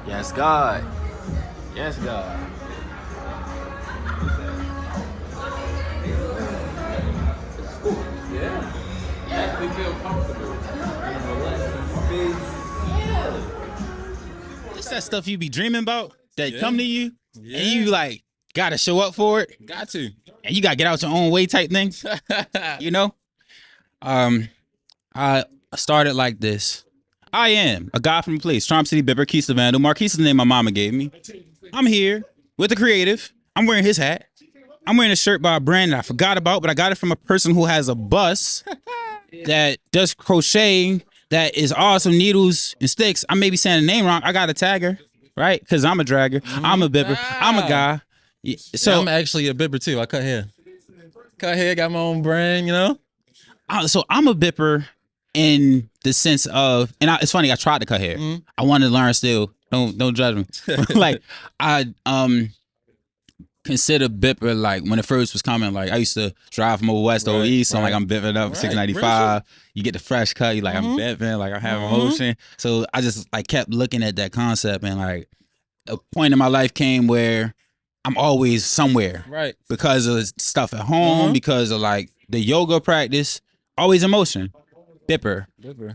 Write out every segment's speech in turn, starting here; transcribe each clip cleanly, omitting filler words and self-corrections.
Yes, God. Yes, God. Yeah. You actually feel comfortable in a relaxing space. It's that stuff you be dreaming about that Yeah. come to you, Yeah. and you like gotta show up for it, Got to. and you gotta get out your own way type thing. You know, I started like this. I am a guy from the place, CharmCityBipper, Quis The Vndl. Marquis is the name my mama gave me. I'm here with the creative. I'm wearing his hat. I'm wearing a shirt by a brand that I forgot about, but I got it from a person who has a bus that does crocheting that is awesome, needles and sticks. I may be saying the name wrong. I got a tagger, right? Because I'm a dragger. I'm a bipper. I'm a guy. So yeah, I'm actually a bipper too. I cut hair. Cut hair, got my own brand, you know? so I'm a bipper in the sense of, and it's funny. I tried to cut hair. I wanted to learn still. Don't judge me. Like I consider bipper like when it first was coming. Like I used to drive from over west to over east, so like I'm bipping up 695. You get the fresh cut. You like I'm bipping, like I'm having motion. So I just like kept looking at that concept, and like a point in my life came where I'm always somewhere, Right. Because of stuff at home, because of like the yoga practice, always in motion. Bipper,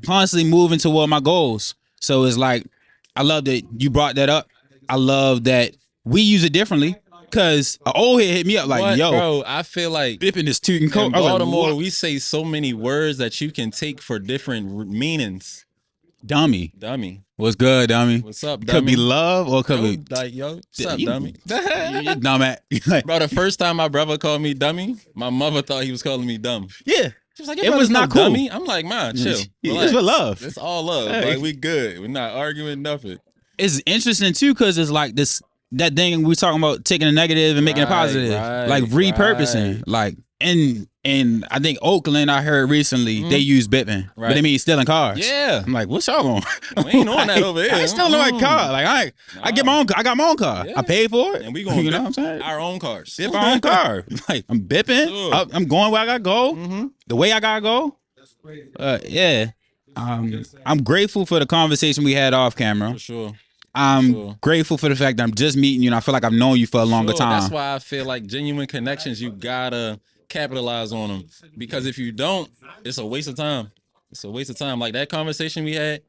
constantly moving toward my goals. So it's like I love that you brought that up. I love that we use it differently. Cause an old head hit me up like, yo, bro, I feel like bipping this tooting coat. in Baltimore, we say so many words that you can take for different meanings. Dummy. Dummy. What's good, dummy? What's up, dummy? Could be love or could be like, yo, what's up, dummy? You dumb at. Bro, the first time my brother called me dummy, my mother thought he was calling me dumb. Yeah. She was like, it was not cool. Dummy. I'm like, man, chill. It's for love. It's all love. Hey. Like, we good. We're not arguing nothing. It's interesting too, cause it's like that thing we talking about taking a negative and making it positive, like repurposing, like and I think Oakland I heard recently they use bipping, but they mean stealing cars. Yeah, I'm like, what's y'all on? We ain't on that over here. I ain't stealing my car. Like I get my own. I got my own car. Yeah. I paid for it, and we gonna you know what I'm saying? Our own cars. Bip our own car. Like I'm bipping. Sure. I'm going where I gotta go. The way I gotta go. Yeah. I'm grateful for the conversation we had off camera. For sure. I'm grateful for the fact that I'm just meeting you and I feel like I've known you for a longer time. That's why I feel like genuine connections, you gotta capitalize on them. Because if you don't, it's a waste of time. It's a waste of time. Like that conversation we had,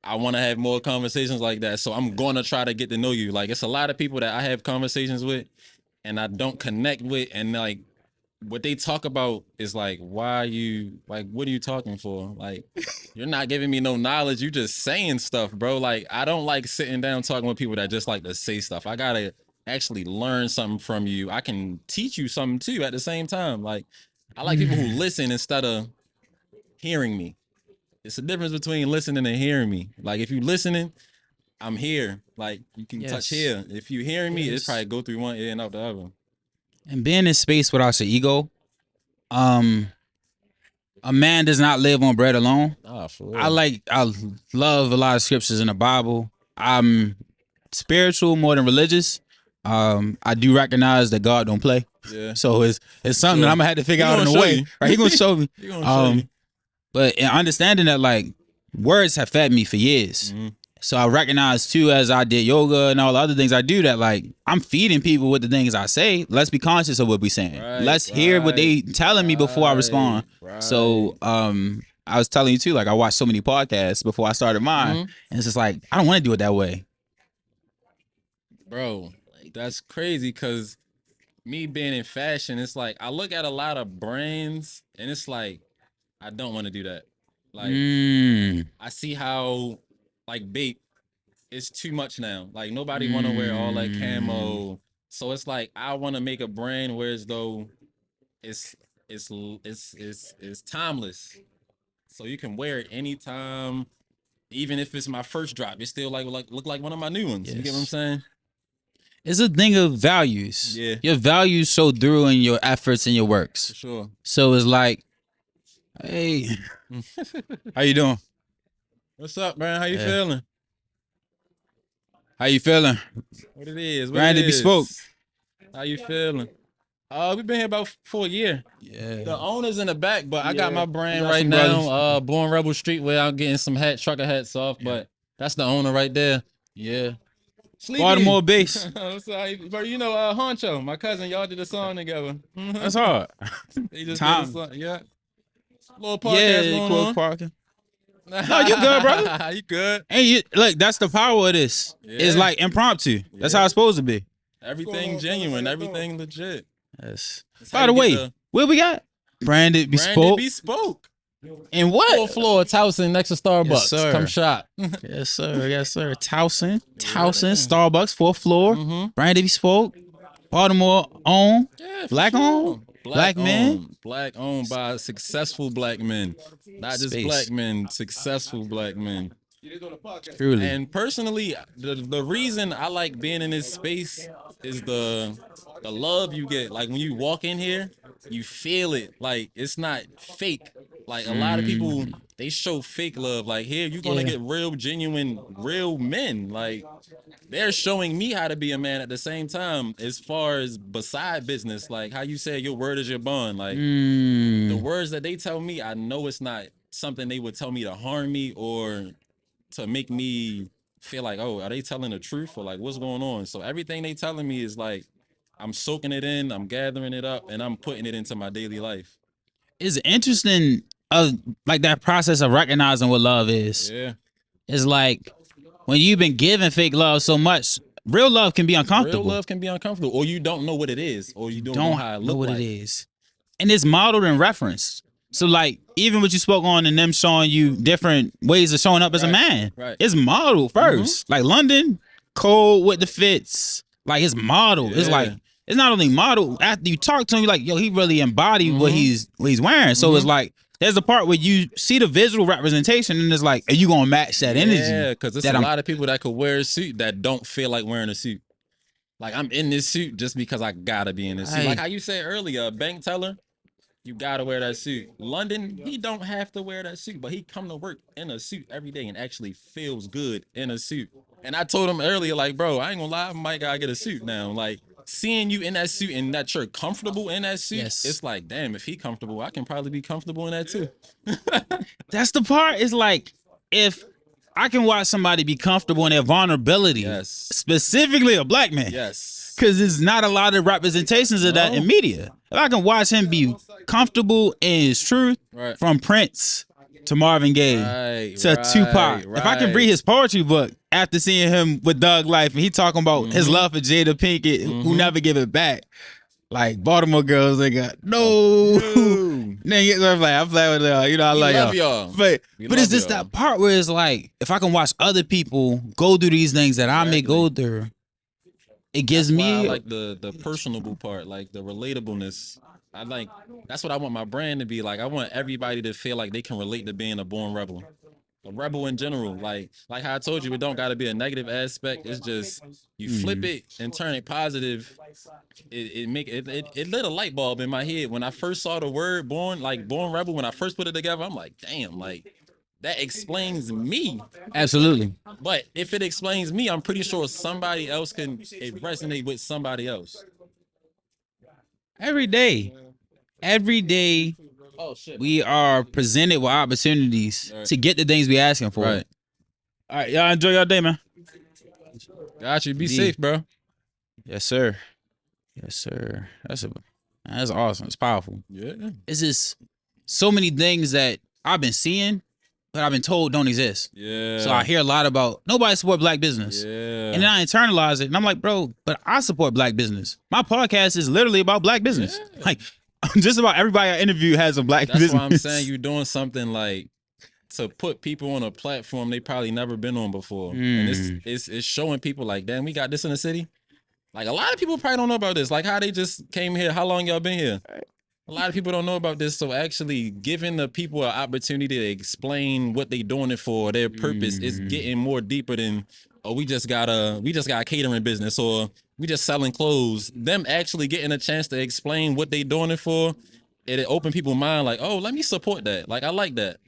I want to have more conversations like that. So I'm going to try to get to know you. Like it's a lot of people that I have conversations with and I don't connect with. And like what they talk about is like, why you, like, what are you talking for? Like, you're not giving me no knowledge. You just saying stuff, bro. Like, I don't like sitting down talking with people that just like to say stuff. I gotta actually learn something from you. I can teach you something too at the same time. Like, I like people who listen instead of hearing me. It's a difference between listening and hearing me. Like, if you listening, I'm here. Like, you can touch here. If you hearing me, it's probably go through one ear and out the other. And being in space without your ego, a man does not live on bread alone. Oh, for real. I love a lot of scriptures in the Bible. I'm spiritual more than religious. I do recognize that God don't play. Yeah. So it's something that I'm gonna have to figure out in a way. Right? He gonna show me. He gonna show you. But in understanding that like words have fed me for years. So I recognize too, as I did yoga and all the other things I do, that like I'm feeding people with the things I say. Let's be conscious of what we're saying. Let's hear what they telling me before I respond. So I was telling you too, like I watched so many podcasts before I started mine, and it's just like I don't want to do it that way. Bro, that's crazy because me being in fashion, it's like I look at a lot of brands and it's like I don't want to do that. Like I see how like bait it's too much now. Like nobody want to wear all that camo. So it's like I want to make a brand where as though it's timeless. So you can wear it anytime, even if it's my first drop. It still like look like one of my new ones. You get what I'm saying? It's a thing of values. Yeah. Your values show through in your efforts and your works. For sure. So it's like, hey, how you doing? What's up, man? How you feeling? How you feeling? What it is? Randy Bespoke. How you feeling? We've been here about for a year. Yeah. The owner's in the back, but I got my brand right now. Born Rebel Street, where I'm getting some trucker hats off, but that's the owner right there. Yeah. Sleepy. Baltimore bass. I'm sorry, but you know, Honcho, my cousin, y'all did a song together. That's hard. They just Tom. did a song. Yeah. Little podcast going Quick on. Parker. No, you good, brother. You good? And you look, that's the power of this. It's Yeah. like impromptu. That's how it's supposed to be. Everything genuine, everything legit. Yes. That's By how the you way, get what we got? Branded Bespoke. Bespoke. And what? Fourth floor, Towson, next to Starbucks. Yes, sir. Come shop. Yes, sir. Yes, sir. Towson, Starbucks, 4th floor. Branded Bespoke. Baltimore owned. Yeah, for Black sure. owned. Black men. owned. Black owned by successful black men. Not just Space. black men, successful black men. Truly. And personally, the reason I like being in this space is the love you get. Like when you walk in here, you feel it. Like it's not fake. Like a lot of people, they show fake love. Like here, you're gonna get real, genuine, real men. Like they're showing me how to be a man at the same time. As far as beside business, like how you say your word is your bond. Like the words that they tell me, I know it's not something they would tell me to harm me or to make me feel like, oh, are they telling the truth or like what's going on? So everything they telling me is like, I'm soaking it in, I'm gathering it up, and I'm putting it into my daily life. It's interesting, like that process of recognizing what love is. Yeah. It's like when you've been given fake love so much, real love can be uncomfortable. Real love can be uncomfortable, or you don't know what it is, or you don't know how it know looks what like. it is. And it's modeled and referenced. So like even what you spoke on and them showing you different ways of showing up as a man. Right. It's modeled first. Like London, cold with the fits. Like it's modeled. It's like it's not only modeled, after you talk to him, you're like, yo, he really embodied what he's wearing. So it's like there's a part where you see the visual representation and it's like, are you gonna match that energy? Yeah, because there's a lot of people that could wear a suit that don't feel like wearing a suit. Like I'm in this suit just because I gotta be in this suit. Like how you said earlier, a bank teller, you gotta wear that suit. London, he don't have to wear that suit, but he come to work in a suit every day and actually feels good in a suit. And I told him earlier, like, bro, I ain't gonna lie, I might gotta get a suit now. Like seeing you in that suit and that you're comfortable in that suit, it's like, damn, if he comfortable, I can probably be comfortable in that too. That's the part. It's like if I can watch somebody be comfortable in their vulnerability, specifically a black man. Yes. Because there's not a lot of representations of that in media. If I can watch him be comfortable in his truth, from Prince to Marvin Gaye to Tupac. If I can read his poetry book after seeing him with Doug Life and he talking about his love for Jada Pinkett, who never give it back. Like Baltimore girls, they got no. I'm playing with y'all. You know, I love y'all. But it's just that part where it's like, if I can watch other people go through these things that I may go through, it gives me I like the personable part, like the relatableness. That's what I want my brand to be like. I want everybody to feel like they can relate to being a born rebel. A rebel in general. Like how I told you, it don't gotta be a negative aspect. It's just you flip it and turn it positive. It lit a light bulb in my head. When I first saw the word born rebel, when I first put it together, I'm like, damn, like that explains me. Absolutely. But if it explains me, I'm pretty sure somebody else can resonate with somebody else. Every day, we are presented with opportunities to get the things we asking for. Right. All right, y'all enjoy your day, man. Got you. Be safe, bro. Yes, sir. Yes, sir. That's awesome. It's powerful. Yeah. It's just so many things that I've been seeing, but I've been told don't exist. Yeah. So I hear a lot about nobody support black business. Yeah. And then I internalize it and I'm like, bro, but I support black business. My podcast is literally about black business. Yeah. Like just about everybody I interview has a black business. That's why I'm saying you're doing something like to put people on a platform they probably never been on before. And it's showing people like, damn, we got this in the city. Like a lot of people probably don't know about this. Like how they just came here. How long y'all been here? A lot of people don't know about this. So actually giving the people an opportunity to explain what they doing it for, their purpose, is getting more deeper than, oh, we just got a catering business or we just selling clothes. Them actually getting a chance to explain what they doing it for, it opened people's mind like, oh, let me support that. Like I like that.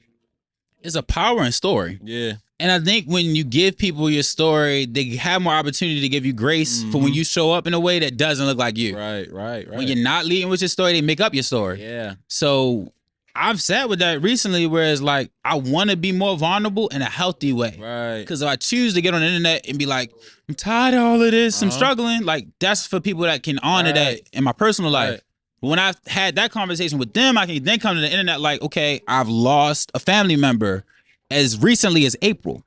It's a power in story. Yeah. And I think when you give people your story, they have more opportunity to give you grace for when you show up in a way that doesn't look like you. Right. When you're not leading with your story, they make up your story. Yeah. So I've sat with that recently where it's like, I want to be more vulnerable in a healthy way. Right. Because if I choose to get on the internet and be like, I'm tired of all of this, I'm struggling, like, that's for people that can honor that in my personal life. But when I've had that conversation with them, I can then come to the internet like, okay, I've lost a family member as recently as April.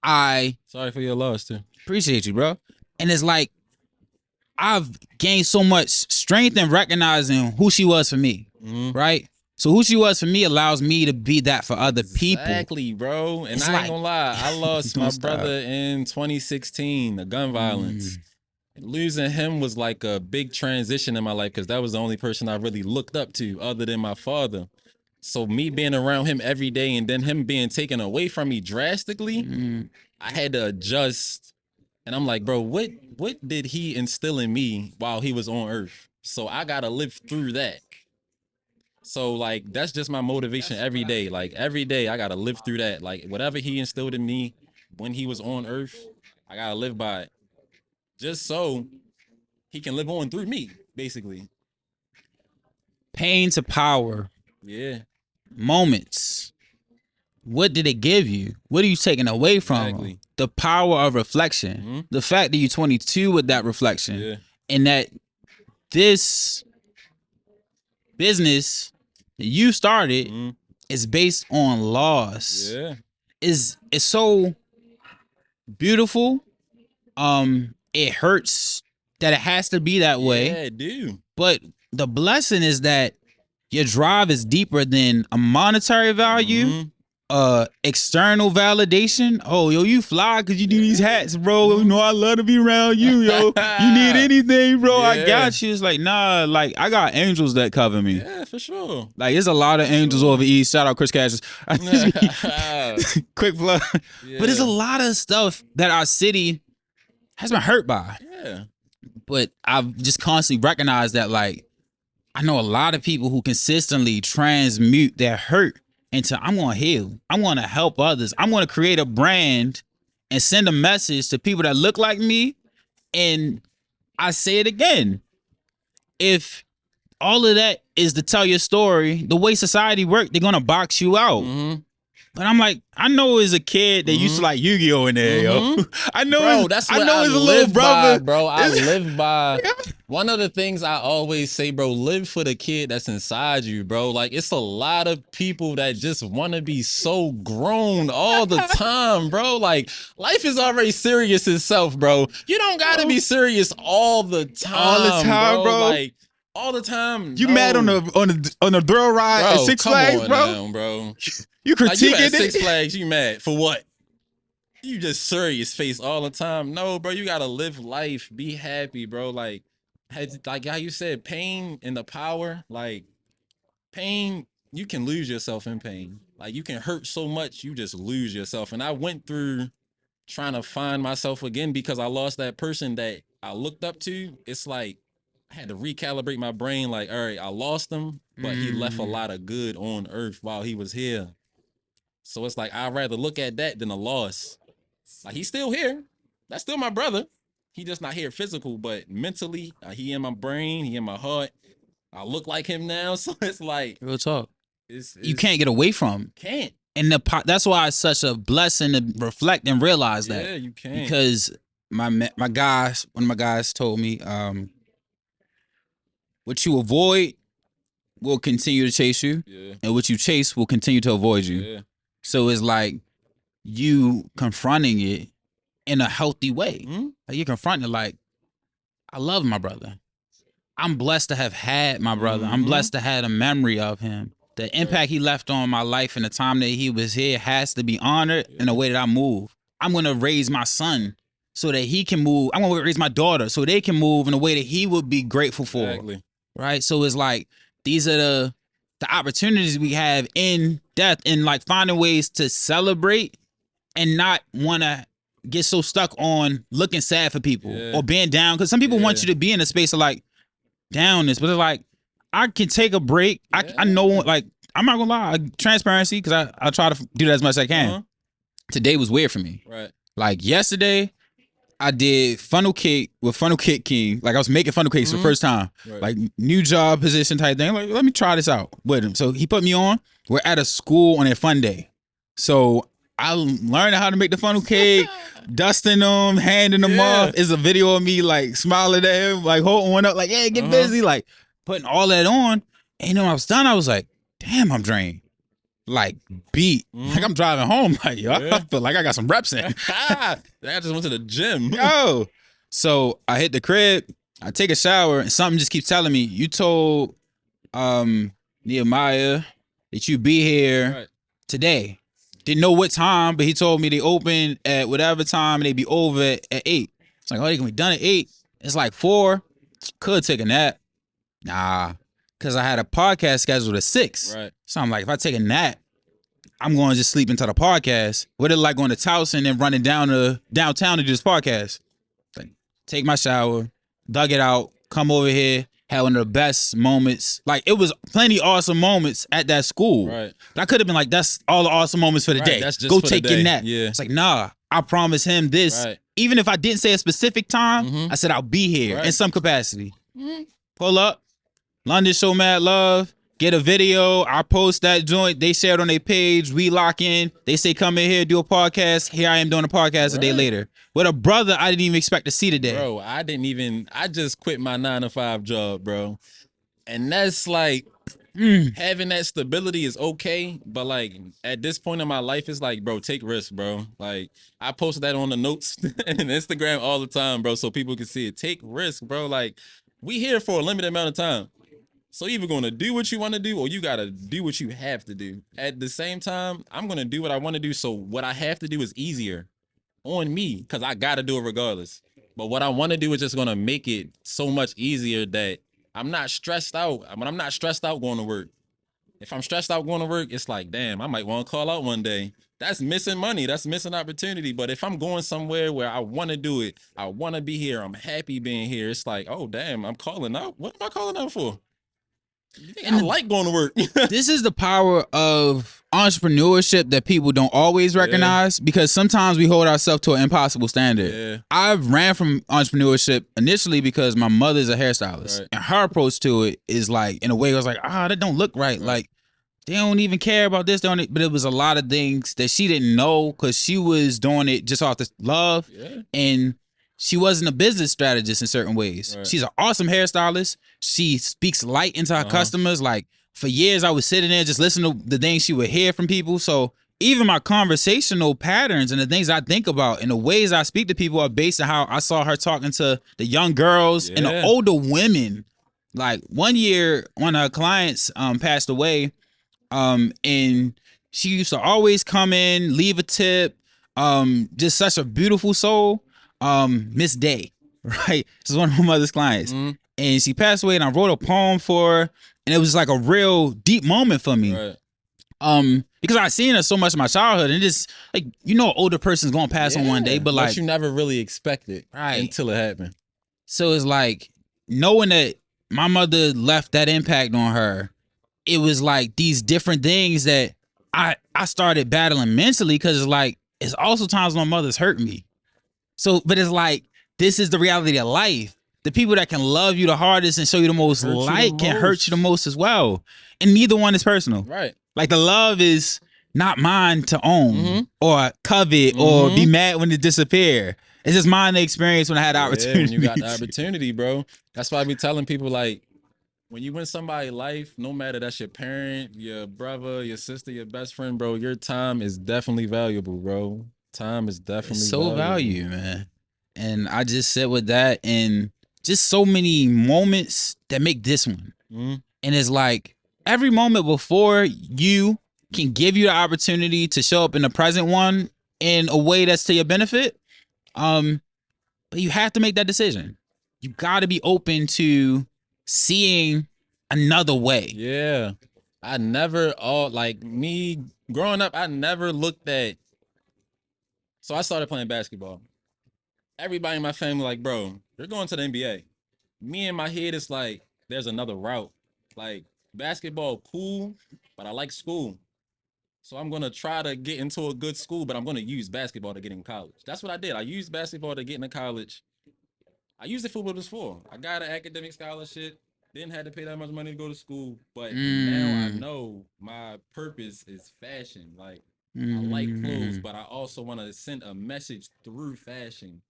Sorry for your loss, too. Appreciate you, bro. And it's like, I've gained so much strength in recognizing who she was for me, right? So who she was for me allows me to be that for other people. Exactly, bro. And I ain't gonna lie, I lost my brother in 2016, the gun violence. Losing him was like a big transition in my life because that was the only person I really looked up to other than my father. So me being around him every day and then him being taken away from me drastically, I had to adjust. And I'm like, bro, what did he instill in me while he was on earth? So I gotta live through that. So like that's just my motivation every day. Like every day I gotta live through that. Like whatever he instilled in me when he was on earth, I gotta live by it. Just so he can live on through me, basically. Pain to power. Yeah. Moments. What did it give you? What are you taking away from? Exactly. The power of reflection. The fact that you're 22 with that reflection. And that this business that you started is based on loss. Yeah. It's so beautiful. It hurts that it has to be that way. Yeah, it do. But the blessing is that your drive is deeper than a monetary value, external validation. Oh, yo, you fly because you do these hats, bro. You know, I love to be around you, yo. You need anything, bro, I got you. It's like, nah, like, I got angels that cover me. Yeah, for sure. Like, there's a lot of angels over East. Shout out Chris Cassius. Quick plug. But there's a lot of stuff that our city has been hurt by. Yeah. But I've just constantly recognized that, like, I know a lot of people who consistently transmute their hurt into, I'm going to heal. I'm going to help others. I'm going to create a brand and send a message to people that look like me. And I say it again. If all of that is to tell your story, the way society works, they're going to box you out. But I'm like, I know as a kid they used to like Yu-Gi-Oh in there, yo. I know, bro, that's what I know I as a little brother, by, bro. I live by one of the things I always say, bro. Live for the kid that's inside you, bro. Like it's a lot of people that just want to be so grown all the time, bro. Like life is already serious itself, bro. You don't gotta be serious all the time, bro. Like all the time. You mad on the thrill ride at Six Flags, bro? You critiquing like you at it? Six Flags, you mad for what? You just serious face all the time. No, bro, you gotta live life, be happy, bro. Like how you said, pain and the power. Like pain, you can lose yourself in pain. Like you can hurt so much, you just lose yourself. And I went through trying to find myself again because I lost that person that I looked up to. It's like I had to recalibrate my brain. Like, all right, I lost him, but he left a lot of good on earth while he was here. So it's like, I'd rather look at that than a loss. Like, he's still here. That's still my brother. He just not here physical, but mentally, he in my brain, he in my heart. I look like him now. So it's like. Real talk. It's you can't get away from. Can't. And that's why it's such a blessing to reflect and realize that. Yeah, you can. Because one of my guys told me, what you avoid will continue to chase you. Yeah. And what you chase will continue to avoid you. Yeah. So it's like you confronting it in a healthy way. Like you confronting it like, I love my brother. I'm blessed to have had my brother. I'm blessed to have a memory of him. The impact he left on my life and the time that he was here has to be honored in the way that I move. I'm going to raise my son so that he can move. I'm going to raise my daughter so they can move in a way that he would be grateful for. Exactly. Right? So it's like, these are the opportunities we have in death and like finding ways to celebrate and not want to get so stuck on looking sad for people or being down. Because some people want you to be in a space of like downness, but it's like, I can take a break. I know, like, I'm not gonna lie, transparency, because I try to do that as much as I can. Today was weird for me. Right. Like yesterday, I did funnel cake with Funnel Cake King. Like I was making funnel cakes for the first time. Right. Like new job position type thing. Like, let me try this out with him. So he put me on. We're at a school on a fun day. So I learned how to make the funnel cake, dusting them, handing them off. It's a video of me like smiling at him, like holding one up, like, hey, get busy, like putting all that on. And when I was done, I was like, damn, I'm drained. Like beat. Like I'm driving home. Like, yo, I feel like I got some reps in. I just went to the gym. Yo. So I hit the crib, I take a shower, and something just keeps telling me, you told Nehemiah that you be here today. Didn't know what time, but he told me they open at whatever time and they be over at 8. It's like, oh, they can be done at 8. It's like 4. Could take a nap. Nah, because I had a podcast scheduled at 6. Right. So I'm like, if I take a nap, I'm going to just sleep until the podcast. What it like going to Towson and running down to downtown to do this podcast? Like, take my shower, dug it out, come over here, had one of the best moments. Like, it was plenty awesome moments at that school. Right. But I could have been like, that's all the awesome moments for the day. That's just go for take the your day. nap. Yeah. It's like, nah, I promised him this. Right. Even if I didn't say a specific time, I said I'll be here in some capacity. Pull up, London Show Mad Love, get a video, I post that joint, they share it on their page, we lock in, they say come in here, do a podcast, here I am doing a podcast a day later. With a brother I didn't even expect to see today. Bro, I just quit my 9-to-5 job, bro. And that's like, having that stability is okay, but like at this point in my life, it's like, bro, take risks, bro. Like I post that on the notes and Instagram all the time, bro, so people can see it. Take risks, bro. Like we here for a limited amount of time. So you're either going to do what you want to do or you got to do what you have to do. At the same time, I'm going to do what I want to do. So what I have to do is easier on me because I got to do it regardless. But what I want to do is just going to make it so much easier that I'm not stressed out. When I'm not stressed out going to work. If I'm stressed out going to work, it's like, damn, I might want to call out one day. That's missing money. That's missing opportunity. But if I'm going somewhere where I want to do it, I want to be here, I'm happy being here, it's like, oh, damn, I'm calling out. What am I calling out for? I like going to work. This is the power of entrepreneurship that people don't always recognize because sometimes we hold ourselves to an impossible standard. Yeah. I ran from entrepreneurship initially because my mother's a hairstylist. Right. And her approach to it is like, in a way, I was like, that don't look right. Like, they don't even care about this. But it was a lot of things that she didn't know because she was doing it just off the love. Yeah. And she wasn't a business strategist in certain ways. Right. She's an awesome hairstylist. She speaks light into her customers. Like for years, I was sitting there just listening to the things she would hear from people. So even my conversational patterns and the things I think about and the ways I speak to people are based on how I saw her talking to the young girls and the older women. Like one year, one of her clients passed away, and she used to always come in, leave a tip. Just such a beautiful soul. Miss Day, right? This is one of my mother's clients. And she passed away and I wrote a poem for her and it was like a real deep moment for me. Right. Because I seen her so much in my childhood and just like, you know, an older person's gonna pass on one day, but like you never really expect it until it happened. So it's like knowing that my mother left that impact on her, it was like these different things that I started battling mentally because it's like it's also times my mother's hurt me. So, but it's like, this is the reality of life. The people that can love you the hardest and show you the most light can hurt you the most as well. And neither one is personal. Right. Like the love is not mine to own or covet or be mad when it disappear. It's just mine to experience when I had the opportunity. Yeah, when you got the opportunity, bro. That's why I be telling people like, when you win somebody's life, no matter that's your parent, your brother, your sister, your best friend, bro, your time is definitely valuable, bro. Time is definitely so valuable, man. And I just sit with that and just so many moments that make this one. And it's like every moment before you can give you the opportunity to show up in the present one in a way that's to your benefit. But you have to make that decision. You got to be open to seeing another way. Yeah. I never, like me growing up, I never looked at. So I started playing basketball. Everybody in my family like, bro, you're going to the NBA. Me in my head, it's like, there's another route. Like, basketball, cool, but I like school. So I'm gonna try to get into a good school, but I'm gonna use basketball to get in college. That's what I did. I used basketball to get into college. I used it for what it was for. I got an academic scholarship. Didn't have to pay that much money to go to school, but now I know my purpose is fashion. Like I like clothes, but I also want to send a message through fashion.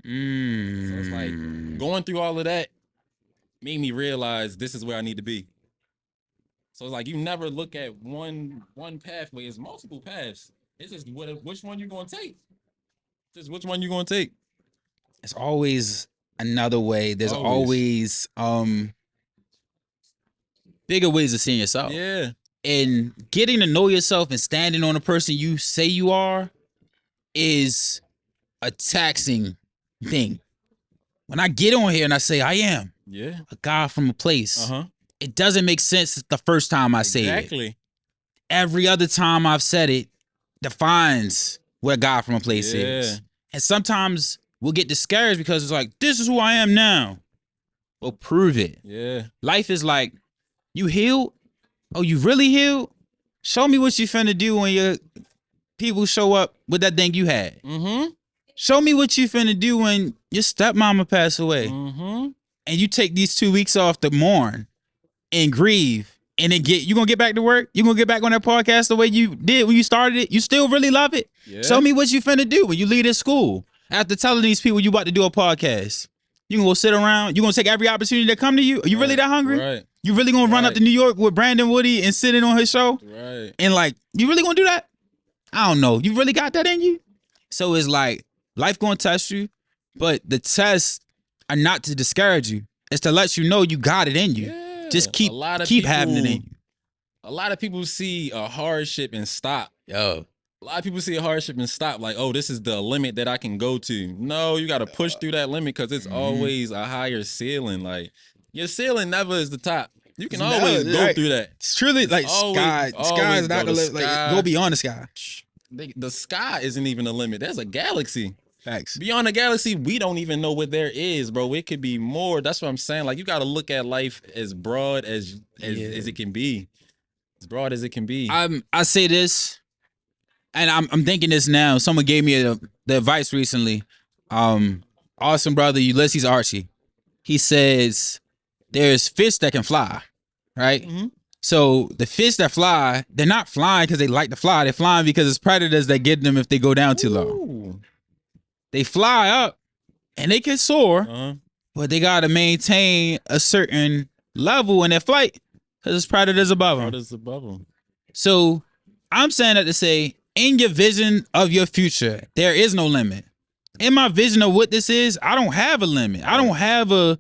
So it's like going through all of that made me realize this is where I need to be. So it's like you never look at one pathway. It's multiple paths. It's just which one you're gonna take. Just which one you're gonna take. It's always another way. There's always bigger ways of seeing yourself. Yeah. And getting to know yourself and standing on the person you say you are is a taxing thing. When I get on here and I say I am a guy from a place, it doesn't make sense the first time I say it. Exactly. Every other time I've said it defines what a guy from a place is. And sometimes we'll get discouraged because it's like, this is who I am now. Well, prove it. Yeah. Life is like, you healed? Oh, you really healed? Show me what you finna do when your people show up with that thing you had. Show me what you finna do when your stepmama passed away. And you take these 2 weeks off to mourn and grieve, and then you gonna get back to work? You gonna get back on that podcast the way you did when you started it? You still really love it? Show me what you finna do when you leave this school. After telling these people you about to do a podcast, you gonna go sit around, you gonna take every opportunity that come to you? Are you really that hungry? You really gonna run up to New York with Brandon Woody and sit in on his show? And like, you really gonna do that? I don't know. You really got that in you? So it's like, life gonna test you, but the tests are not to discourage you. It's to let you know you got it in you. Just keep having it in you. A lot of people see a hardship and stop. A lot of people see a hardship and stop, like, oh, this is the limit that I can go to. No, you got to push through that limit because it's always a higher ceiling. Like, your ceiling never is the top. You can always go through that. It's truly like sky is not the limit. Like, go beyond the sky. The sky isn't even a limit. There's a galaxy. Facts. Beyond the galaxy, we don't even know what there is, bro. It could be more. That's what I'm saying. Like, you got to look at life as broad as it can be. As broad as it can be. I say this, and I'm thinking this now. Someone gave me the advice recently. Awesome brother Ulysses Archie. He says there's fish that can fly, right? So the fish that fly, they're not flying because they like to fly. They're flying because it's predators that get them if they go down too low. They fly up and they can soar, but they got to maintain a certain level in their flight because there's predators above them. So I'm saying that to say, in your vision of your future, there is no limit. In my vision of what this is, I don't have a limit. I don't have I'm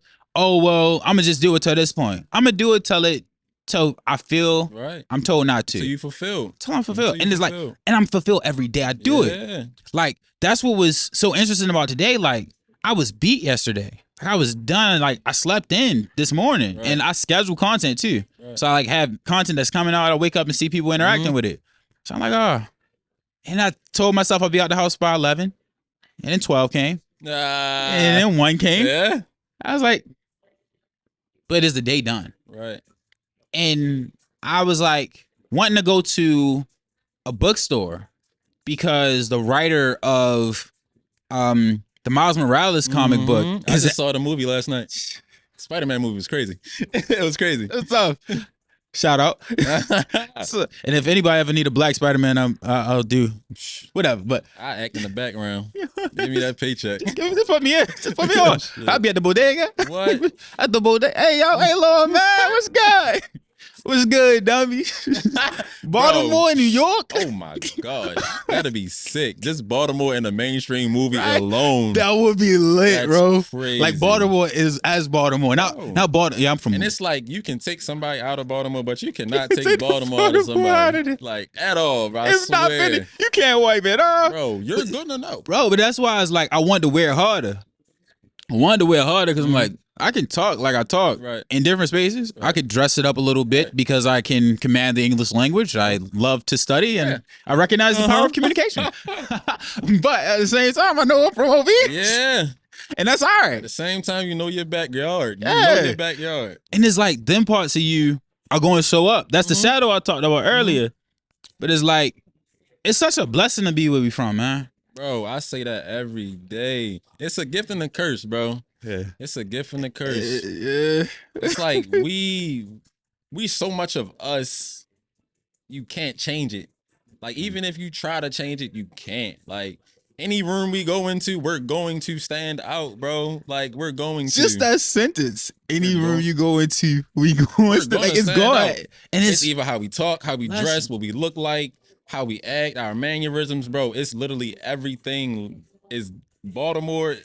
going to just do it till this point. I'm going to do it till I feel I'm told not to. So you fulfilled. Till I'm fulfilled. And it's like, and I'm fulfilled every day I do it. Like, that's what was so interesting about today. Like, I was beat yesterday. Like, I was done. Like, I slept in this morning and I scheduled content too. So I like have content that's coming out. I wake up and see people interacting with it. So I'm like, and I told myself I'll be out the house by 11 and then 12 came and then 1 came. I was like, but is the day done? And I was like wanting to go to a bookstore because the writer of the Miles Morales comic book. I just saw the movie last night. Spider-Man movie was crazy. It was crazy. It's tough. Shout out. And if anybody ever need a black Spider-Man, I'll do whatever. But I act in the background. Give me that paycheck. Just put me in. Just put me on. I'll be at the bodega. What? At the bodega. Hey, yo. Hey, Lord, man. What's good? What's good, dummy? Baltimore and New York? Oh, my gosh. That'd be sick. Just Baltimore in a mainstream movie alone. That would be lit, That's bro. Crazy. Like, Baltimore is as Baltimore. Not Baltimore. Yeah, I'm from. And it's like, you can take somebody out of Baltimore, but you cannot take Baltimore out of somebody. Like, at all, bro. It's not finished. You can't wipe it off. Bro, you're good to know. Bro, but that's why it's like, I wanted to wear harder. I wanted to wear harder because I'm like, I can talk like I talk in different spaces. I could dress it up a little bit because I can command the English language. I love to study and I recognize the power of communication. But at the same time, I know I'm from over here. Yeah. And that's all right. At the same time, you know your backyard. You know your backyard. And it's like them parts of you are going to show up. That's the shadow I talked about earlier. But it's like, it's such a blessing to be where we from, man. Bro, I say that every day. It's a gift and a curse, bro. Yeah. It's a gift and a curse. Yeah. It's like we so much of us, you can't change it. Like, even if you try to change it, you can't. Like, any room we go into, we're going to stand out, bro. Like, we're going to. Just that sentence. Any We're room going- you go into, we going to, like, it's stand gone. out. And It's either how we talk, how we Listen. dress, what we look like, how we act, our mannerisms, bro. It's literally everything is Baltimore.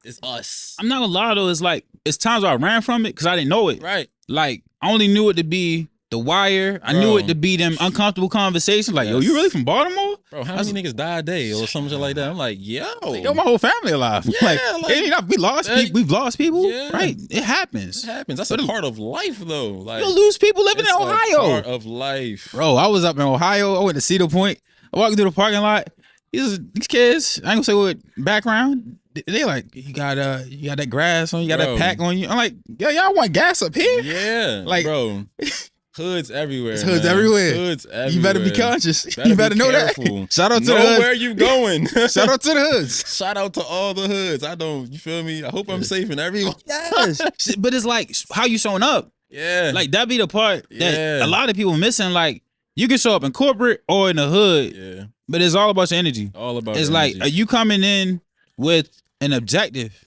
It's us. I'm not gonna lie though, it's like, it's times where I ran from it because I didn't know it. Right. Like, I only knew it to be The Wire. I knew Bro. it to be them uncomfortable conversations. Like, yo, Yes. you really from Baltimore? Bro, how many niggas die a day or something like that? I'm like, yo. Yo, my whole family alive. Yeah, like, like- it ain't not- we lost like- people. We've lost people. Yeah. Right. It happens. It happens. That's a part of life, though. Like, You'll lose people living in it's a Ohio. part of life. Bro, I was up in Ohio. I went to Cedar Point. I walked through the parking lot. These kids, I ain't gonna say what background. They like, you got that grass on, you got Bro. that pack on you. I'm like, yo, y'all want gas up here? Yeah, Like- bro. Hoods everywhere. It's hoods man. everywhere. Hoods everywhere. You better be conscious. Better You better be know careful. that. Shout out to know the hood. where you going. Shout out to the hoods. Shout out to all the hoods. You feel me? I hope I'm safe in everyone. Yes. But it's like, how you showing up? Yeah. Like, that be the part that Yeah. a lot of people missing. Like, you can show up in corporate or in the hood, yeah. but it's all about your energy. All about It's the like, energy. are you coming in with an objective?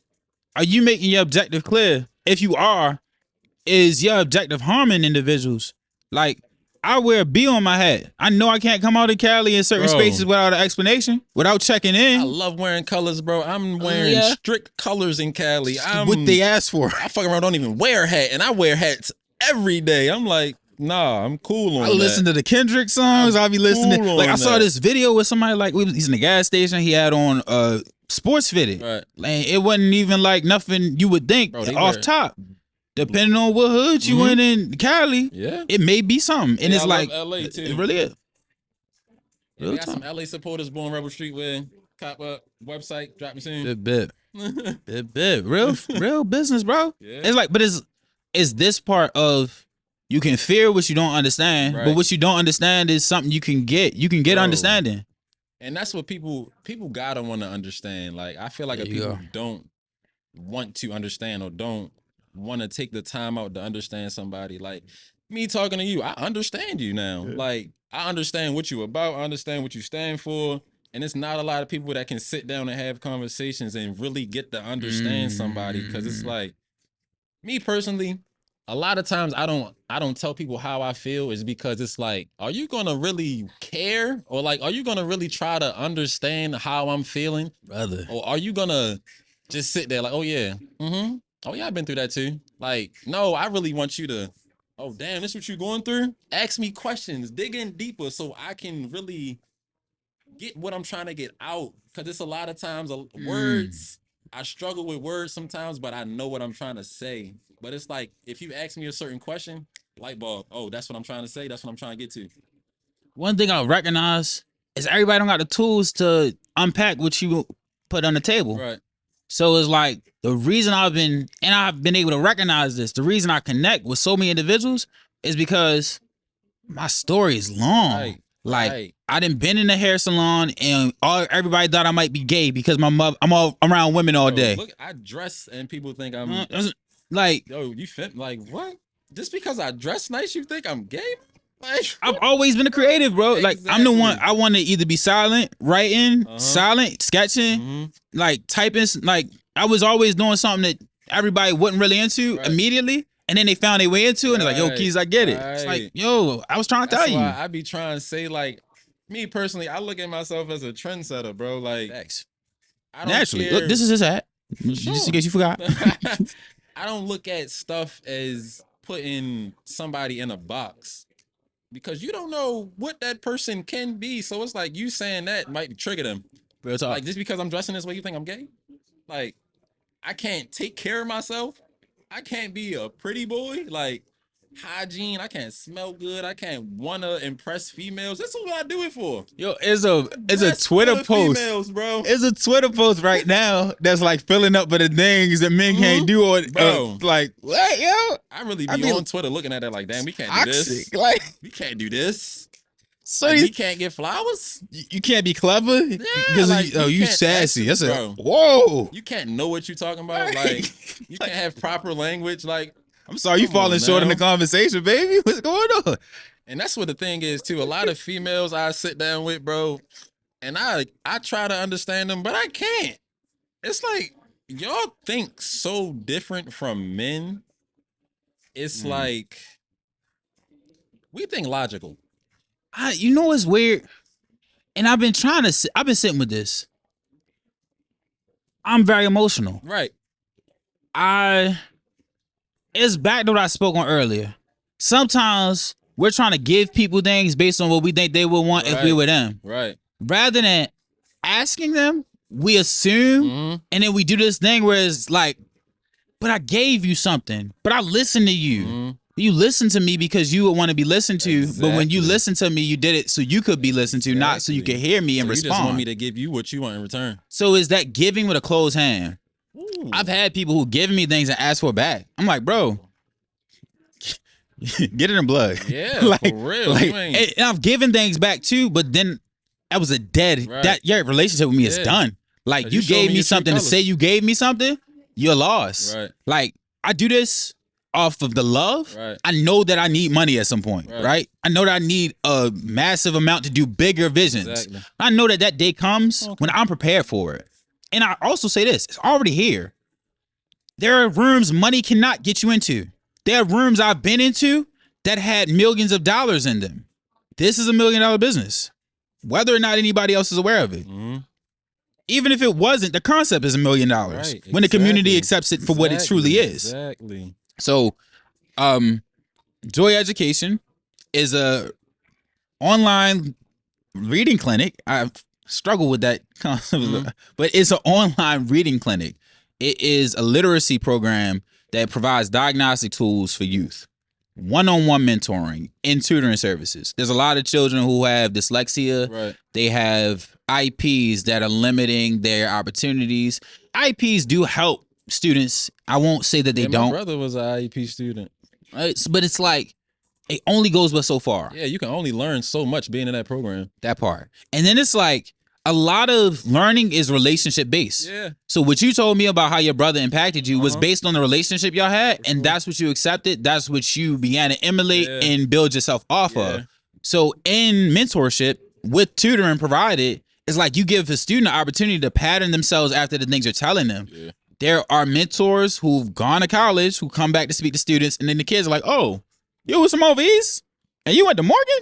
Are you making your objective clear? If you are, is your objective harming individuals? Like, I wear a B on my head. I know I can't come out of Cali in certain Bro. spaces without an explanation, without checking I in. love wearing colors, bro. I'm wearing Yeah. strict colors in Cali. What they asked for. I fucking around don't even wear a hat, and I wear hats every day. I'm like, nah, I'm cool on I that. listen to the Kendrick songs. I'll be listening. cool Like, I on saw that. this video with somebody, like, he's in the gas station. He had on sports fitted. Right. Like, it wasn't even like nothing you would think Bro, they off wear- top. Depending on what hood you in Cali, Yeah. it may be something. And Yeah, it's I like, love LA too. it really is. Yeah, Real we got time. some LA supporters born Rebel Streetwear. Cop up website, drop me soon. Bit. Real business, bro. Yeah. It's like, but it's this part of, you can fear what you don't understand, but Right. what you don't understand is something you can get. You can get Bro. understanding. And that's what people gotta want to understand. Like, I feel like There if you people go. don't want to understand or don't want to take the time out to understand somebody, like me talking to you, I understand you now. Like, I understand what you about, I understand what you stand for. And it's not a lot of people that can sit down and have conversations and really get to understand somebody. Cause it's like, me personally, a lot of times I don't tell people how I feel, is because it's like, are you gonna really care? Or like, are you gonna really try to understand how I'm feeling? Brother. Or are you gonna just sit there like, oh yeah, oh yeah, I've been through that too. Like, no, I really want you to, oh damn, this what you going through? Ask me questions, dig in deeper so I can really get what I'm trying to get out. Cause it's a lot of times words, I struggle with words sometimes, but I know what I'm trying to say. But it's like, if you ask me a certain question, light bulb, oh, that's what I'm trying to say. That's what I'm trying to get to. One thing I recognize is everybody don't got the tools to unpack what you put on the table. Right. So it's like, the reason I've been able to recognize this, the reason I connect with so many individuals is because my story is long. Right. Like, Right. I done been in the hair salon and everybody thought I might be gay because I'm around women all Bro, day. Look, I dress and people think I'm, Like, yo, you fit, like, what? Just because I dress nice, you think I'm gay? Like, I've always been a creative, bro. Like, I'm the one, Exactly. I want to either be silent, writing, silent, sketching, Mhm. like typing. Like, I was always doing something that everybody wasn't really into Right. immediately. And then they found their way into it and they're like, yo, Right, Keys, I get it. It's right. like, yo, I was trying to That's tell you. why I be trying to say, like, me personally, I look at myself as a trendsetter, bro. Like, Facts. I don't Naturally. care. Look, this is his hat. For Just in sure. case you forgot. I don't look at stuff as putting somebody in a box, because you don't know what that person can be. So it's like, you saying that might trigger them. Real talk. Like, just because I'm dressing this way, you think I'm gay? Like, I can't take care of myself. I can't be a pretty boy. Like, hygiene, I can't smell good. I can't want to impress females. That's what I do it for. Yo, it's a Dress Twitter for the post. Females, bro. It's a Twitter post right now that's like filling up with the things that men can't do. Or Bro. like, what, yo? I really I be be on Twitter looking at it like, damn, we can't do this. Toxic. Like, We can't do this. So Like, you, he can't get flowers. you can't be clever because like, you can't sassy. ask- That's bro. whoa. You can't know what you're talking about. Right. Like, you can't have proper language. Like, I'm sorry, you Come on falling short in the now. conversation, baby. What's going on? and that's what the thing is too. A lot of females I sit down with, bro, and I try to understand them, but I can't. It's like y'all think so different from men. It's like we think logical. You know what's weird? And I've been sitting with this. I'm very emotional. Right. It's back to what I spoke on earlier. Sometimes we're trying to give people things based on what we think they would want if we were them. Right. Rather than asking them, we assume, and then we do this thing where it's like, but I gave you something, but I listened to you. You listened to me because you would want to be listened to, but when you Exactly. listened to me, you did it so you could be listened to, not so you could hear me and So you respond. just want me to give you what you want in return. So is that giving with a closed hand? Ooh. I've had people who give me things and ask for it back. I'm like, bro, get it in blood. Yeah, like, for real. Like, You ain't- and I've given things back too, but then that was a dead. Right. That your relationship with me is Yeah. done. Like 'Cause you you showed gave me me your true something to colors. say you gave me something, you're lost. Right. Like I do this off of the love. Right. I know that I need money at some point. Right. Right. I know that I need a massive amount to do bigger visions. Exactly. I know that day comes when I'm prepared for it. And I also say this: it's already here. There are rooms money cannot get you into. There are rooms I've been into that had millions of dollars in them. This is $1 million business, whether or not anybody else is aware of it. Even if it wasn't, the concept is $1 million Right, when the community exactly. accepts it for what it truly is. Exactly. So, Joy Education is a online reading clinic. I've struggled with that concept, but it's an online reading clinic. It is a literacy program that provides diagnostic tools for youth, one-on-one mentoring, and tutoring services. There's a lot of children who have dyslexia. Right. They have IEPs that are limiting their opportunities. IEPs do help students. I won't say that they Yeah, my don't. brother was an IEP student. But it's like it only goes but so far. Yeah, you can only learn so much being in that program. That part. And then it's like a lot of learning is relationship based. Yeah. So what you told me about how your brother impacted you was based on the relationship y'all had, and that's what you accepted. That's what you began to emulate and build yourself off of. So in mentorship with tutoring provided, it's like you give a student an opportunity to pattern themselves after the things you're telling them. Yeah. There are mentors who've gone to college who come back to speak to students, and then the kids are like, "Oh, you was from overseas, and you went to Morgan."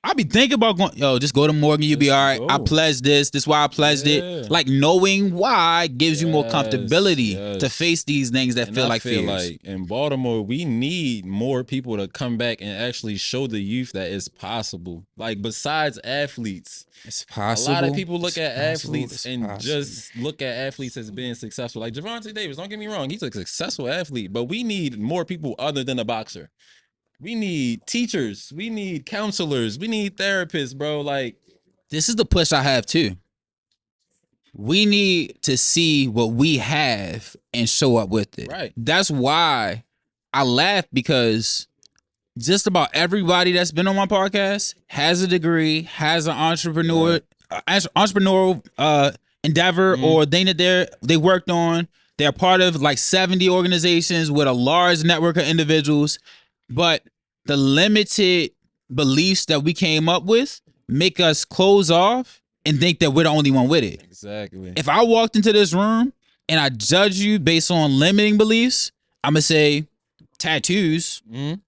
I be thinking about going, yo, just go to Morgan, you'll be all right. I pledged this. This is why I pledged it. Like knowing why gives you more comfortability to face these things that And feel I like feel fears. like in Baltimore, we need more people to come back and actually show the youth that it's possible. Like besides athletes, It's a possible. lot of people look at It's possible. athletes It's and possible. just look at athletes as being successful. Like Javante Davis, don't get me wrong, he's a successful athlete, but we need more people other than a boxer. We need teachers, we need counselors, we need therapists, bro. Like This is the push I have too. We need to see what we have and show up with it. Right. That's why I laugh, because just about everybody that's been on my podcast has a degree, has an entrepreneurial endeavor or thing that they worked on. They're part of like 70 organizations with a large network of individuals, but the limited beliefs that we came up with make us close off and think that we're the only one with it. exactly. If I walked into this room and I judge you based on limiting beliefs, I'm gonna say tattoos,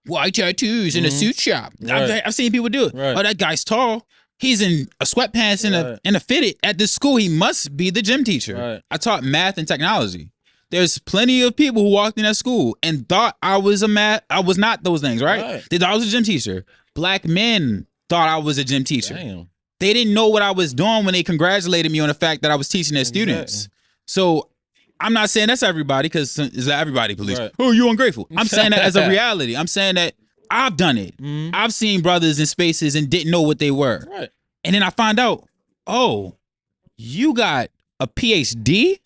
white tattoos in a suit shop. Right. I've seen people do it. Right. Oh, that guy's tall. He's in a sweatpants and a fitted at this school. He must be the gym teacher. Right. I taught math and technology. There's plenty of people who walked in that school and thought I was I was not those things, right? Right. They thought I was a gym teacher. Black men thought I was a gym teacher. Damn. They didn't know what I was doing when they congratulated me on the fact that I was teaching their students. So I'm not saying that's everybody, because it's not everybody police. Right. Oh, you ungrateful. I'm saying that as a reality. I'm saying that I've done it. I've seen brothers in spaces and didn't know what they were. Right. And then I find out, oh, you got a PhD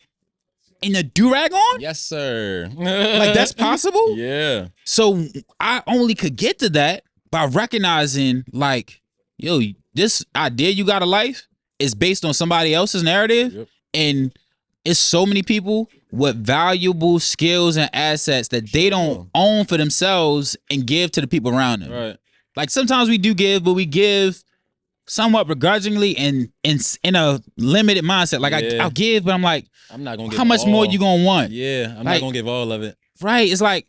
and a do-rag on? Yes, sir. Like that's possible? Yeah. So I only could get to that by recognizing, like, yo, this idea you got a life is based on somebody else's narrative. Yep. And it's so many people with valuable skills and assets that they don't own for themselves and give to the people around them. Right. Like sometimes we do give, but we give somewhat begrudgingly and in a limited mindset. Like I'll give, but I'm like, I'm not gonna give how much more you gonna want? Yeah, I'm not gonna give all of it. Right. It's like,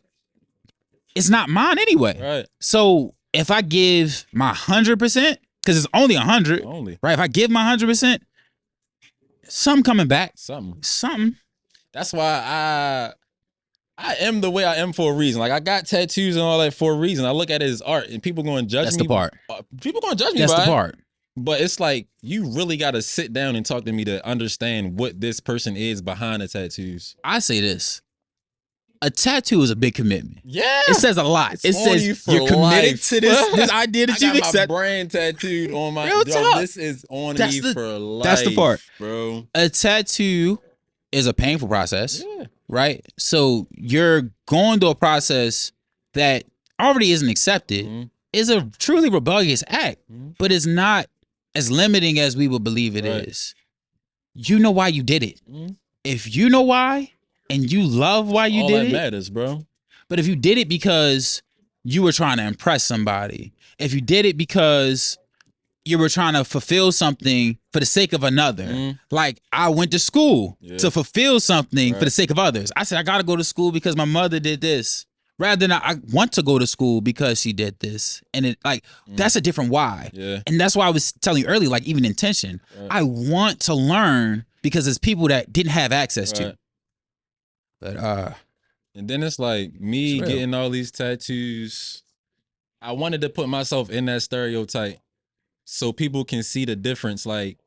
it's not mine anyway. Right. So if I give my 100%, because it's only 100, right? If I give my 100%, something coming back. Something. That's why I am the way I am for a reason. Like I got tattoos and all that for a reason. I look at it as art, and people going to judge me. That's the part. People going to judge me. That's the part. But it's like you really got to sit down and talk to me to understand what this person is behind the tattoos. I say this. A tattoo is a big commitment. Yeah. It says a lot. It says you're committed to this idea that you accept. My brand tattooed on my Real talk. This is on me for life. That's the part, bro. A tattoo is a painful process, right? So you're going through a process that already isn't accepted. Is a truly rebellious act, but it's not as limiting as we would believe it is. You know why you did it. If you know why, and you love why you did it, all that matters, bro. But if you did it because you were trying to impress somebody, if you did it because you were trying to fulfill something for the sake of another, like I went to school to fulfill something for the sake of others. I said, I got to go to school because my mother did this, rather than I want to go to school because she did this. And it like, that's a different why. And that's why I was telling you earlier, like even intention, I want to learn because there's people that didn't have access to. But and then it's like me getting all these tattoos. I wanted to put myself in that stereotype so people can see the difference. Like,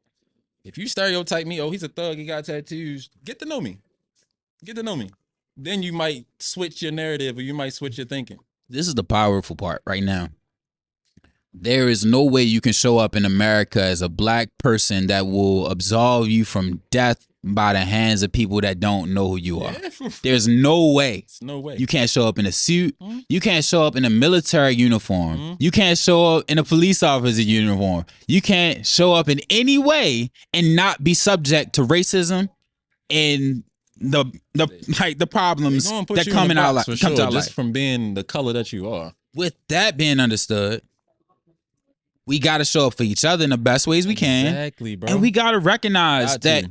if you stereotype me, oh, he's a thug, he got tattoos, get to know me. Get to know me. Then you might switch your narrative or you might switch your thinking. This is the powerful part right now. There is no way you can show up in America as a black person that will absolve you from death by the hands of people that don't know who you are. There's no way. It's no way. You can't show up in a suit. You can't show up in a military uniform. You can't show up in a police officer uniform. You can't show up in any way and not be subject to racism and the problems that come in our life. Just from being the color that you are. With that being understood, we got to show up for each other in the best ways we can. Exactly, bro. And we got to recognize that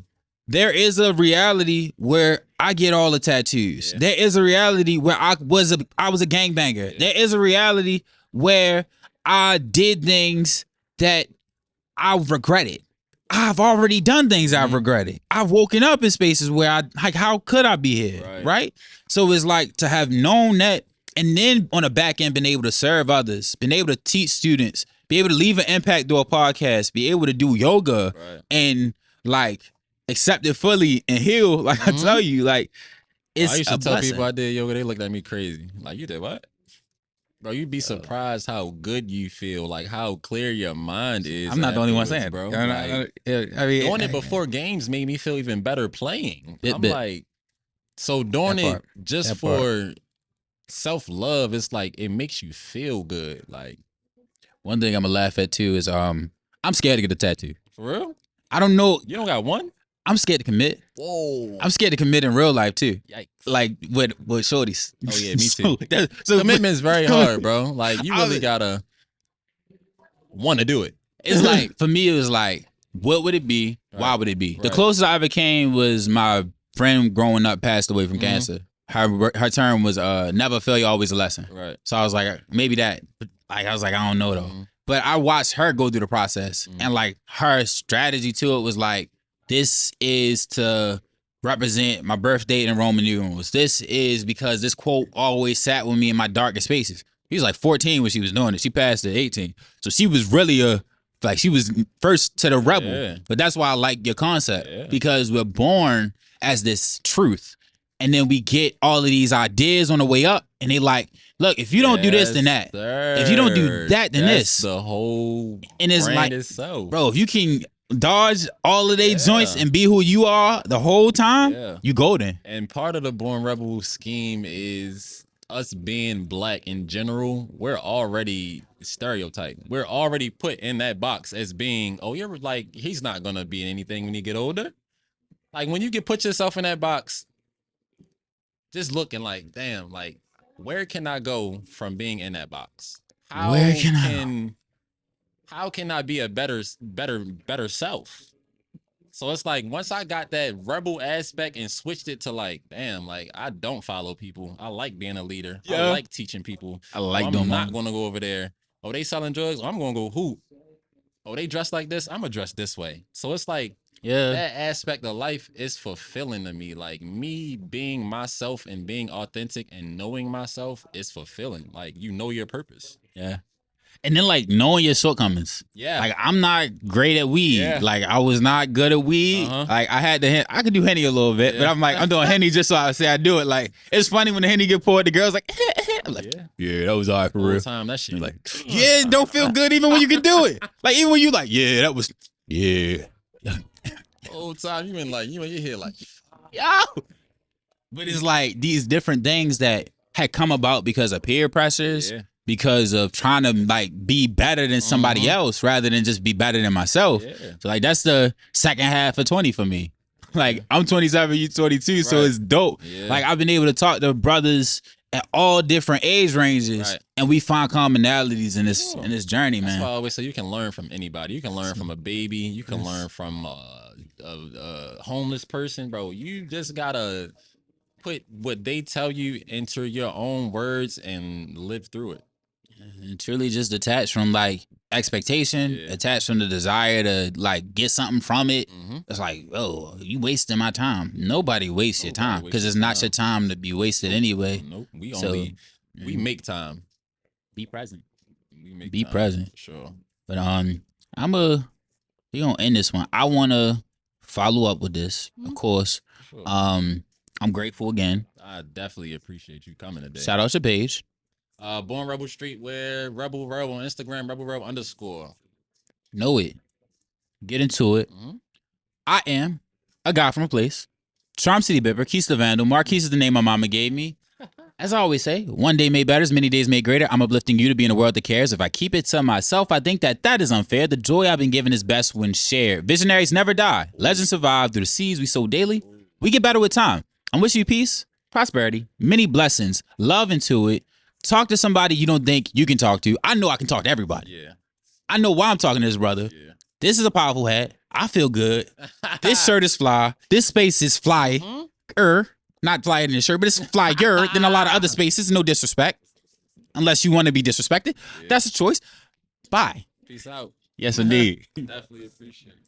there is a reality where I get all the tattoos. There is a reality where I was a gangbanger. There is a reality where I did things that I regretted. I've already done things I've regretted. I've woken up in spaces where how could I be here? Right? So it's like to have known that, and then on the back end, been able to serve others, been able to teach students, be able to leave an impact through a podcast, be able to do yoga and like accept it fully and heal. Like I tell you, like it's I used to a tell blessing. people I did yoga, they looked at me crazy. Like, you did what? Bro, you'd be surprised how good you feel, like how clear your mind is. I'm not the only one saying, bro. I Like, doing it before games made me feel even better playing. Like, so doing it just for self-love, it's like it makes you feel good. Like, one thing I'm gonna laugh at too is I'm scared to get a tattoo. For real? I don't know. You don't got one? I'm scared to commit. Whoa. I'm scared to commit in real life too. Yikes. Like with shorties. Oh yeah, me too. So commitment's very hard, bro. Like you really gotta want to do it. It's like, for me, it was like, what would it be? Why would it be? The closest I ever came was my friend growing up passed away from cancer. Her term was never failure, always a lesson. Right. So I was like, maybe that. Like I was like, I don't know though. But I watched her go through the process, and like her strategy to it was like, this is to represent my birth date and Roman numerals. This is because this quote always sat with me in my darkest spaces. He was like 14 when she was doing it. She passed at 18. So she was really she was first to the rebel. Yeah. But that's why I like your concept, because we're born as this truth. And then we get all of these ideas on the way up, and they like, look, if you don't do this, then that. Sir. If you don't do that, then that's this. The whole and it's brand like, itself. Bro, if you can dodge all of their joints and be who you are the whole time, you golden. And part of the Born Rebel scheme is us being black in general, we're already stereotyped. We're already put in that box as being, oh, you're like, he's not gonna be anything when he get older. Like when you can put yourself in that box, just looking like, damn, like where can I go from being in that box? How can I be a better self? So it's like once I got that rebel aspect and switched it to like, damn, like I don't follow people. I like being a leader. Yeah. I like teaching people. I like I'm doing not mine. gonna go over there. Oh, they selling drugs. I'm gonna go hoop. Oh, they dress like this. I'm gonna dress this way. So it's like that aspect of life is fulfilling to me. Like me being myself and being authentic and knowing myself is fulfilling. Like you know your purpose. Yeah. And then like knowing your shortcomings. Yeah. Like I'm not great at weed. Yeah. Like I was not good at weed. Like I could do Henny a little bit, but I'm like, I'm doing Henny just so I say I do it. Like it's funny when the Henny get poured, the girl's like, I'm like, yeah, that was all right for All real. the time that shit. Like, yeah, it don't feel good even when you can do it. Like even when you like, yeah, that was, yeah. Whole time you been like, you in your head like, Yo. But it's like these different things that had come about because of peer pressures, because of trying to like be better than somebody else rather than just be better than myself. So like that's the second half of 20 for me. Like I'm 27, you 22, so it's dope. Like I've been able to talk to brothers at all different age ranges, and we find commonalities in this journey, man. That's why I always say you can learn from anybody. You can learn from a baby. You can learn from a homeless person, bro. You just gotta put what they tell you into your own words and live through it. And truly just detached from like expectation, attached from the desire to like get something from it. It's like, oh, you wasting my time. Nobody wastes your time because it's not your time to be wasted anyway. Nope. We make time. Be present. Be present. For sure. But we gonna end this one. I wanna follow up with this, of course. Sure. I'm grateful again. I definitely appreciate you coming today. Shout out your page. Born Rebel Streetwear, Rebel Rell on Instagram, Rebel Rell _ Know it. Get into it. I am a guy from a place. CharmCityBipper, Quis The Vndl. Marquis is the name my mama gave me. As I always say, one day made better, as many days made greater. I'm uplifting you to be in a world that cares. If I keep it to myself, I think that is unfair. The joy I've been given is best when shared. Visionaries never die. Legends survive through the seeds we sow daily. We get better with time. I'm wishing you peace, prosperity, many blessings, love into it. Talk to somebody you don't think you can talk to. I know I can talk to everybody. Yeah. I know why I'm talking to this brother. Yeah. This is a powerful hat. I feel good. This shirt is fly. This space is flyer. Not flyer than the shirt, but it's flyer than a lot of other spaces. No disrespect. Unless you want to be disrespected. Yeah. That's a choice. Bye. Peace out. Yes, indeed. Definitely appreciate it.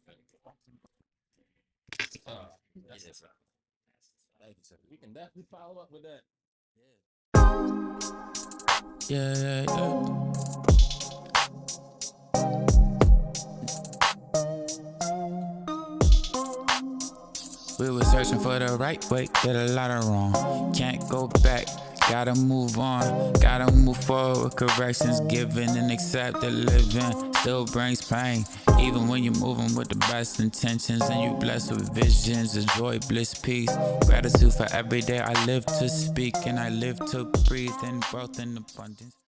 We can definitely follow up with that. Yeah. We were searching for the right way, did a lot of wrong. Can't go back, gotta move on. Gotta move forward, corrections given and accept the living. Still brings pain, even when you're moving with the best intentions. And you blessed with visions of joy, bliss, peace. Gratitude for every day I live to speak and I live to breathe in growth and abundance.